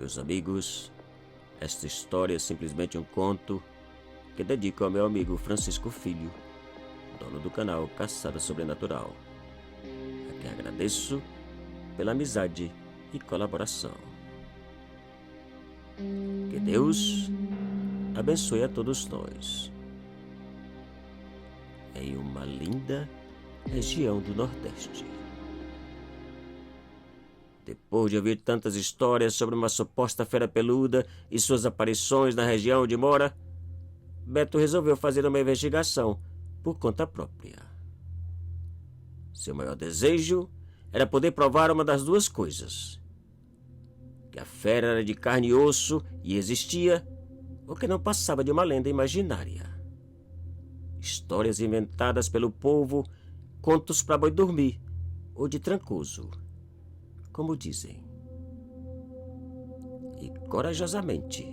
Meus amigos, esta história é simplesmente um conto que dedico ao meu amigo Francisco Filho, dono do canal Caçada Sobrenatural, a quem agradeço pela amizade e colaboração. Que Deus abençoe a todos nós. Em uma linda região do Nordeste. Depois de ouvir tantas histórias sobre uma suposta fera peluda e suas aparições na região onde mora, Beto resolveu fazer uma investigação por conta própria. Seu maior desejo era poder provar uma das duas coisas: que a fera era de carne e osso e existia, ou que não passava de uma lenda imaginária. Histórias inventadas pelo povo, contos para boi dormir ou de trancoso, como dizem. E corajosamente,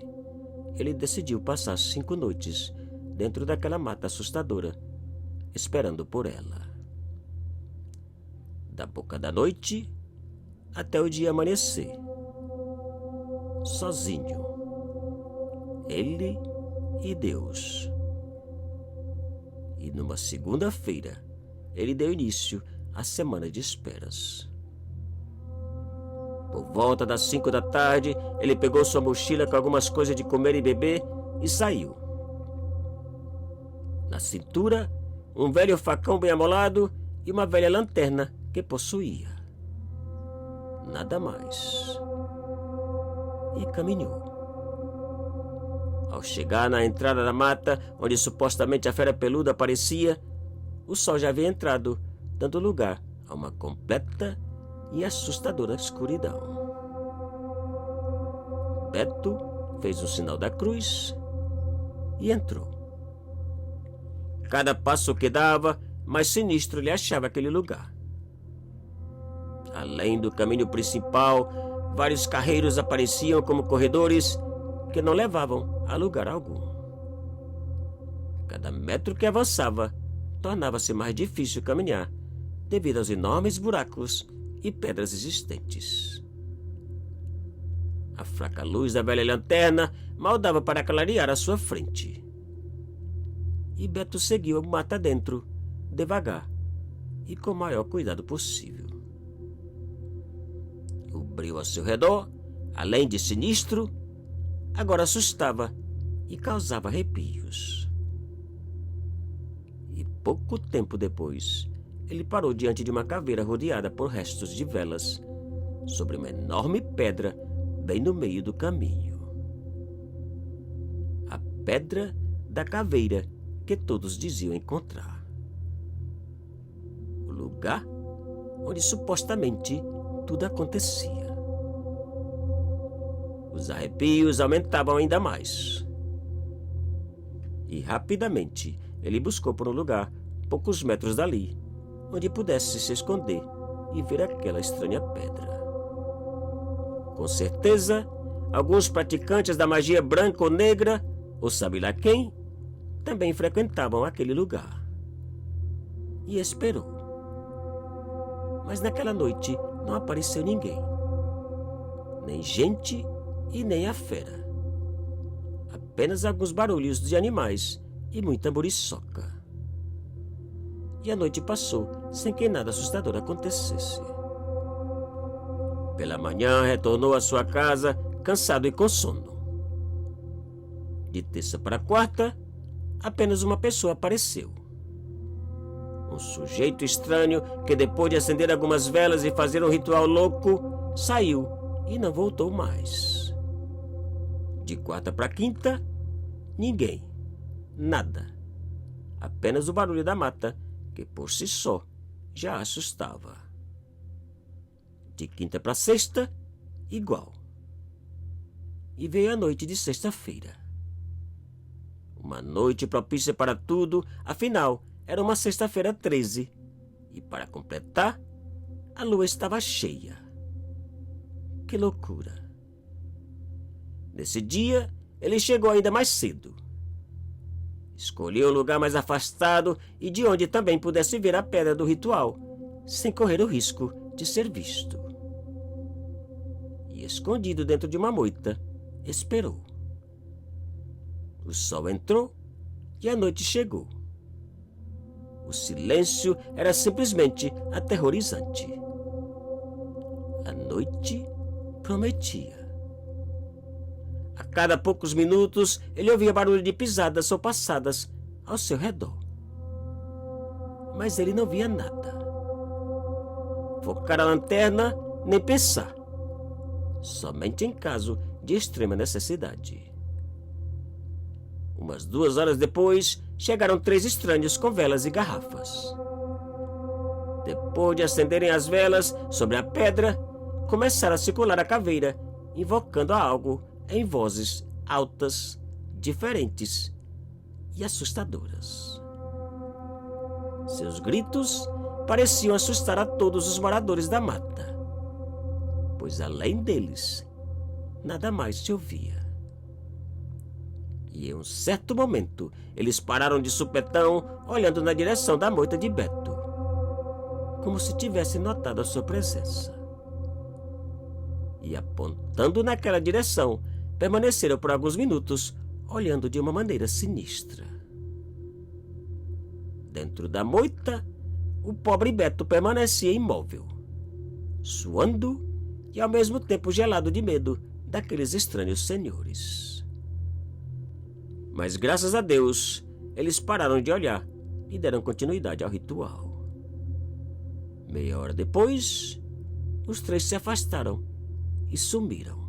ele decidiu passar 5 noites dentro daquela mata assustadora, esperando por ela. Da boca da noite até o dia amanhecer. Sozinho. Ele e Deus. E numa segunda-feira, ele deu início à semana de esperas. Por volta das 5 da tarde, ele pegou sua mochila com algumas coisas de comer e beber e saiu. Na cintura, um velho facão bem amolado e uma velha lanterna que possuía. Nada mais. E caminhou. Ao chegar na entrada da mata, onde supostamente a fera peluda aparecia, o sol já havia entrado, dando lugar a uma completa e assustadora escuridão. Beto fez o sinal da cruz e entrou. Cada passo que dava, mais sinistro ele achava aquele lugar. Além do caminho principal, vários carreiros apareciam como corredores que não levavam a lugar algum. Cada metro que avançava, tornava-se mais difícil caminhar devido aos enormes buracos e pedras existentes. A fraca luz da velha lanterna mal dava para clarear a sua frente. E Beto seguiu a mata dentro, devagar e com o maior cuidado possível. O brilho ao seu redor, além de sinistro, agora assustava e causava arrepios. E pouco tempo depois, ele parou diante de uma caveira rodeada por restos de velas, sobre uma enorme pedra bem no meio do caminho. A pedra da caveira que todos diziam encontrar. O lugar onde supostamente tudo acontecia. Os arrepios aumentavam ainda mais. E rapidamente ele buscou por um lugar, poucos metros dali, onde pudesse se esconder e ver aquela estranha pedra. Com certeza, alguns praticantes da magia branca ou negra, ou sabe lá quem, também frequentavam aquele lugar. E esperou. Mas naquela noite não apareceu ninguém. Nem gente e nem a fera. Apenas alguns barulhos de animais e muita muriçoca. E a noite passou sem que nada assustador acontecesse. Pela manhã retornou à sua casa, cansado e com sono. De terça para quarta, apenas uma pessoa apareceu. Um sujeito estranho que, depois de acender algumas velas e fazer um ritual louco, saiu e não voltou mais. De quarta para quinta, ninguém, nada. Apenas o barulho da mata, que por si só já assustava. De quinta para sexta, igual. E veio a noite de sexta-feira. Uma noite propícia para tudo, afinal, era uma sexta-feira 13. E para completar, a lua estava cheia. Que loucura! Nesse dia, ele chegou ainda mais cedo. Escolheu um lugar mais afastado e de onde também pudesse ver a pedra do ritual, sem correr o risco de ser visto. E e, escondido dentro de uma moita, esperou. O sol entrou e a noite chegou. O silêncio era simplesmente aterrorizante. A noite prometia. A cada poucos minutos ele ouvia barulho de pisadas ou passadas ao seu redor. Mas ele não via nada. Focar a lanterna, nem pensar. Somente em caso de extrema necessidade. Umas 2 horas depois, chegaram 3 estranhos com velas e garrafas. Depois de acenderem as velas sobre a pedra, começaram a circular a caveira, invocando a algo em vozes altas, diferentes e assustadoras. Seus gritos pareciam assustar a todos os moradores da mata, pois além deles, nada mais se ouvia. E em um certo momento, eles pararam de supetão, olhando na direção da moita de Beto, como se tivessem notado a sua presença. E apontando naquela direção, permaneceram por alguns minutos, olhando de uma maneira sinistra. Dentro da moita, o pobre Beto permanecia imóvel, suando e ao mesmo tempo gelado de medo daqueles estranhos senhores. Mas graças a Deus, eles pararam de olhar e deram continuidade ao ritual. Meia hora depois, os 3 se afastaram e sumiram.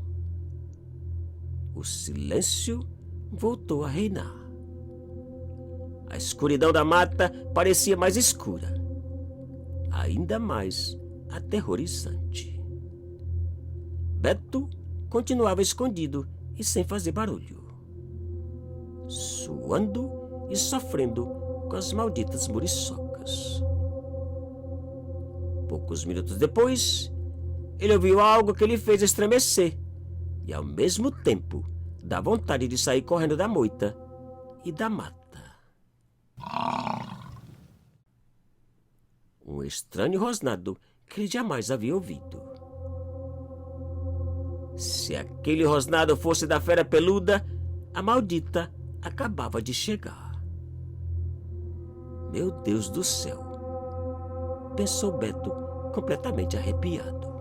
O silêncio voltou a reinar. A escuridão da mata parecia mais escura, ainda mais aterrorizante. Beto continuava escondido e sem fazer barulho, suando e sofrendo com as malditas muriçocas. Poucos minutos depois, ele ouviu algo que lhe fez estremecer e, ao mesmo tempo, dá vontade de sair correndo da moita e da mata. Um estranho rosnado que ele jamais havia ouvido. Se aquele rosnado fosse da fera peluda, a maldita acabava de chegar. Meu Deus do céu! Pensou Beto, completamente arrepiado.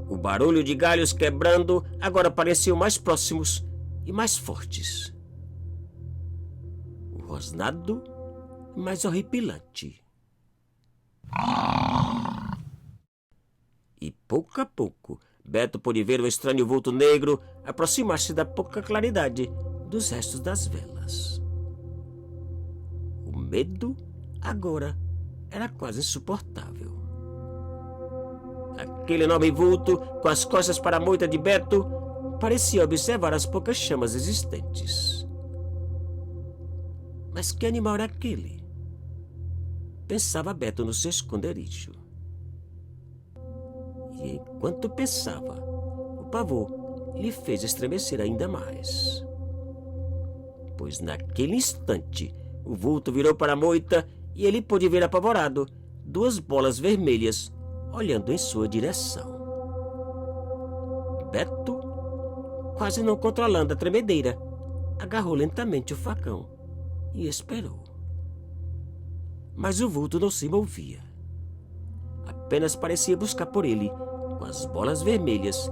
O barulho de galhos quebrando agora pareciam mais próximos e mais fortes. O rosnado mais horripilante. E pouco a pouco, Beto pôde ver o estranho vulto negro aproximar-se da pouca claridade dos restos das velas. O medo agora era quase insuportável. Aquele enorme vulto, com as costas para a moita de Beto, parecia observar as poucas chamas existentes. Mas que animal era aquele? Pensava Beto no seu esconderijo. E enquanto pensava, o pavor lhe fez estremecer ainda mais. Pois naquele instante, o vulto virou para a moita e ele pôde ver apavorado 2 bolas vermelhas olhando em sua direção. Beto, quase não controlando a tremedeira, agarrou lentamente o facão e esperou. Mas o vulto não se movia. Apenas parecia buscar por ele, com as bolas vermelhas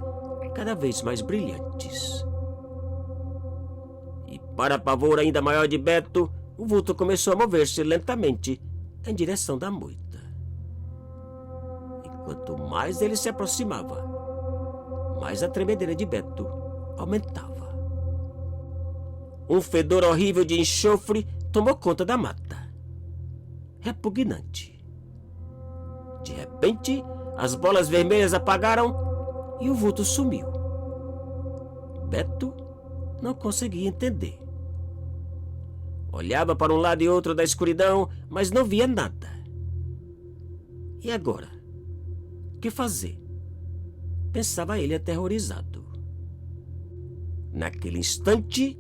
cada vez mais brilhantes. E para pavor ainda maior de Beto, o vulto começou a mover-se lentamente em direção da moita. E quanto mais ele se aproximava, mais a tremedeira de Beto aumentava. Um fedor horrível de enxofre tomou conta da mata. Repugnante. De repente, as bolas vermelhas apagaram e o vulto sumiu. Beto não conseguia entender. Olhava para um lado e outro da escuridão, mas não via nada. E agora? O que fazer? Pensava ele aterrorizado. Naquele instante,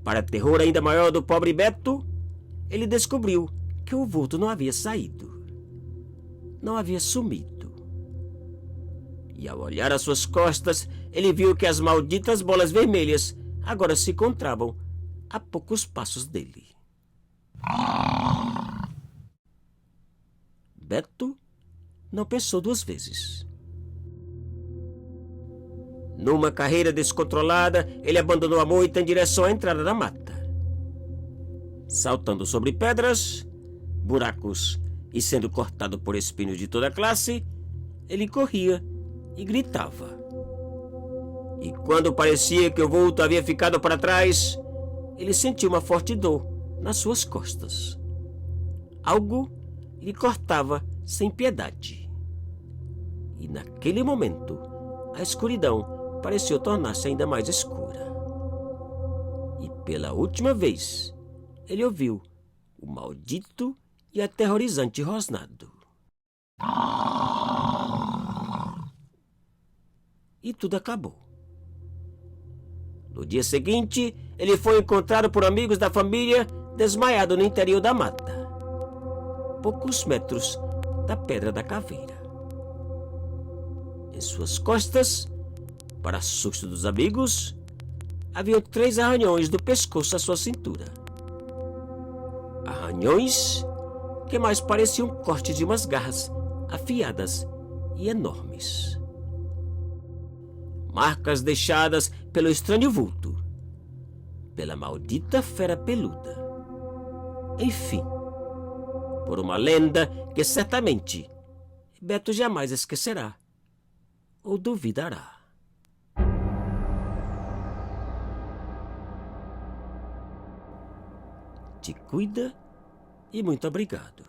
para terror ainda maior do pobre Beto, ele descobriu que o vulto não havia saído. Não havia sumido. E ao olhar às suas costas, ele viu que as malditas bolas vermelhas agora se encontravam a poucos passos dele. Beto não pensou duas vezes. Numa carreira descontrolada, ele abandonou a moita em direção à entrada da mata. Saltando sobre pedras, buracos e sendo cortado por espinhos de toda classe, ele corria e gritava. E quando parecia que o vulto havia ficado para trás, ele sentiu uma forte dor nas suas costas. Algo lhe cortava sem piedade. E naquele momento, a escuridão pareceu tornar-se ainda mais escura. E pela última vez, ele ouviu o maldito e aterrorizante rosnado. E tudo acabou. No dia seguinte, ele foi encontrado por amigos da família desmaiado no interior da mata, poucos metros da Pedra da Caveira. Em suas costas, para susto dos amigos, haviam 3 arranhões do pescoço à sua cintura. Arranhões que mais pareciam cortes de umas garras afiadas e enormes. Marcas deixadas pelo estranho vulto, pela maldita fera peluda. Enfim, por uma lenda que certamente Beto jamais esquecerá ou duvidará. Te cuida e muito obrigado.